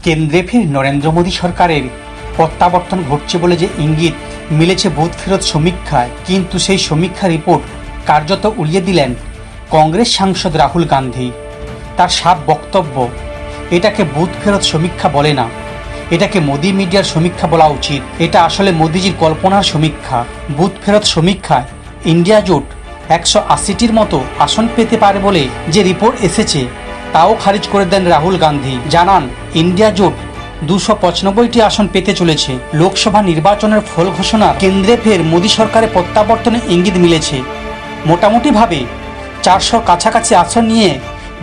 কেন্দ্রে ফের নরেন্দ্র মোদী সরকারের প্রত্যাবর্তন ঘটছে বলে যে ইঙ্গিত মিলেছে বুথ ফেরত সমীক্ষায়, কিন্তু সেই সমীক্ষা রিপোর্ট কার্যত উড়িয়ে দিলেন কংগ্রেস সাংসদ রাহুল গান্ধী। তার সাফ বক্তব্য, এটাকে বুথ ফেরত সমীক্ষা বলে না, এটাকে মোদি মিডিয়ার সমীক্ষা বলা উচিত। এটা আসলে মোদিজির কল্পনার সমীক্ষা। বুথ ফেরত সমীক্ষায় ইন্ডিয়া জোট 180টির মতো আসন পেতে পারে বলে যে রিপোর্ট এসেছে তাও খারিজ করে দেন রাহুল গান্ধী। জানান, ইন্ডিয়া জোট 295টি আসন পেতে চলেছে। লোকসভা নির্বাচনের ফল ঘোষণা কেন্দ্রে ফের মোদী সরকারের প্রত্যাবর্তনের ইঙ্গিত মিলেছে। মোটামুটিভাবে 400 কাছাকাছি আসন নিয়ে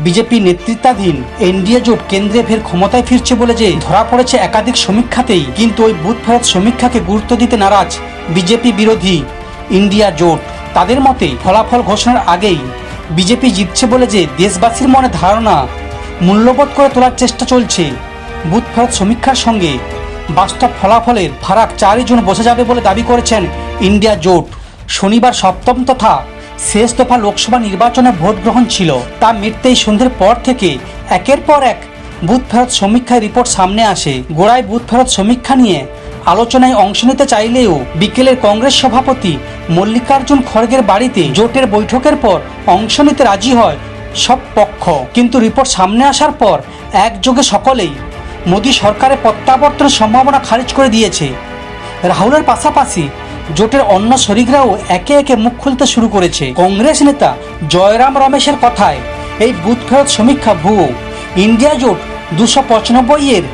বিজেপি নেতৃত্বাধীন এনডিএ জোট কেন্দ্রে ফের ক্ষমতায় ফিরছে বলে যে ধরা পড়েছে একাধিক সমীক্ষাতেই। কিন্তু ওই বুথ ফেরত সমীক্ষাকে গুরুত্ব দিতে নারাজ বিজেপি বিরোধী ইন্ডিয়া জোট। তাদের মতে ফলাফল ঘোষণার আগেই বিজেপি জিতছে বলে যে দেশবাসীর মনে ধারণা মূল্যবোধ করে তোলার চেষ্টা চলছে। বুথ ফেরত সমীক্ষার সঙ্গে বাস্তব ফলাফলের ফারাক 4 জুন বোঝা যাবে বলে দাবি করেছেন ইন্ডিয়া জোট। শনিবার সপ্তম তথা শেষ দফা লোকসভা নির্বাচনে ভোট গ্রহণ ছিল, তা মিটতেই সন্ধ্যের পর থেকে একের পর এক বুথ ফেরত সমীক্ষার রিপোর্ট সামনে আসে। গোড়ায় বুথ ফেরত সমীক্ষা নিয়ে আলোচনায় অংশ নিতে চাইলেও বিকেলের কংগ্রেস সভাপতি মল্লিকার্জুন খড়গের বাড়িতে জোটের বৈঠকের পর অংশ নিতে রাজি হয় সব পক্ষ। কিন্তু রিপোর্ট সামনে আসার পর একযোগে সকলেই মোদী সরকারের প্রত্যাবর্তনের সম্ভাবনা খারিজ করে দিয়েছে। রাহুলের পাশাপাশি জোটের অন্য শরিকরাও একে একে মুখ খুলতে শুরু করেছে। কংগ্রেস নেতা জয়রাম রমেশের কথায় এই বুথ ফেরত সমীক্ষা ভুয়ো। ইন্ডিয়া জোট 295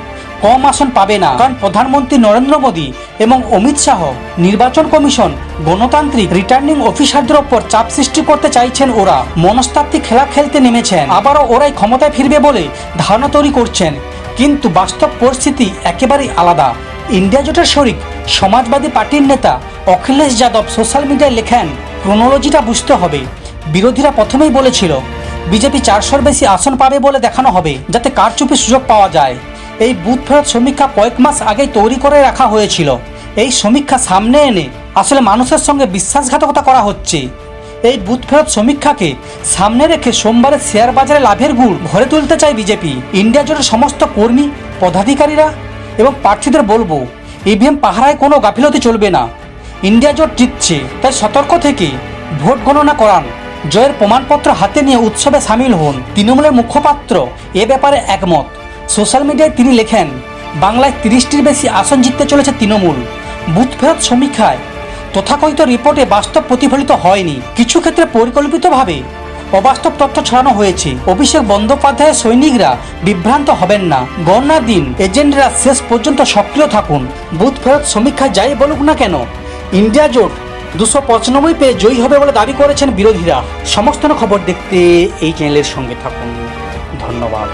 কম আসন পাবে না, কারণ প্রধানমন্ত্রী নরেন্দ্র মোদী এবং অমিত শাহ নির্বাচন কমিশন গণতান্ত্রিক রিটার্নিং অফিসারদের ওপর চাপ সৃষ্টি করতে চাইছেন। ওরা মনস্তাত্ত্বিক খেলা খেলতে নেমেছেন, আবারও ওরাই ক্ষমতায় ফিরবে বলে ধারণা তৈরি করছেন। কিন্তু বাস্তব পরিস্থিতি একেবারেই আলাদা। ইন্ডিয়া জোটের শরিক সমাজবাদী পার্টির নেতা অখিলেশ যাদব সোশ্যাল মিডিয়ায় লেখেন, ক্রোনোলজিটা বুঝতে হবে। বিরোধীরা প্রথমেই বলেছিল বিজেপি 400-র বেশি আসন পাবে বলে দেখানো হবে, যাতে কারচুপির সুযোগ পাওয়া যায়। এই বুথ ফেরত সমীক্ষা কয়েক মাস আগেই তৈরি করে রাখা হয়েছিল। এই সমীক্ষা সামনে এনে আসলে মানুষের সঙ্গে বিশ্বাসঘাতকতা করা হচ্ছে। এই বুথ ফেরত সমীক্ষাকে সামনে রেখে সোমবারের শেয়ার বাজারে লাভের গুড় ভরে তুলতে চায় বিজেপি। ইন্ডিয়া জোটের সমস্ত কর্মী, পদাধিকারীরা এবং প্রার্থীদের বলবো, ইভিএম পাহারায় কোনো গাফিলতি চলবে না। ইন্ডিয়া জোট জিতছে, তাই সতর্ক থেকে ভোট গণনা করান। জয়ের প্রমাণপত্র হাতে নিয়ে উৎসবে সামিল হন। তৃণমূলের মুখপাত্র এ ব্যাপারে একমত। সোশ্যাল মিডিয়ায় তিনি লেখেন, বাংলায় 30টির বেশি আসন জিততে চলেছে তৃণমূল। বুথ ফেরত সমীক্ষায় তথাকথিত রিপোর্টে বাস্তব প্রতিফলিত হয়নি। কিছু ক্ষেত্রে পরিকল্পিতভাবে অবাস্তব তথ্য ছড়ানো হয়েছে। অভিষেক বন্দ্যোপাধ্যায়ের সৈনিকরা বিভ্রান্ত হবেন না। গণনার দিন এজেন্টরা শেষ পর্যন্ত সক্রিয় থাকুন। বুথ ফেরত সমীক্ষা যাই বলুক না কেন, ইন্ডিয়া জোট 295 পেয়ে জয়ী হবে বলে দাবি করেছেন বিরোধীরা। সমস্ত খবর দেখতে এই চ্যানেলের সঙ্গে থাকুন। ধন্যবাদ।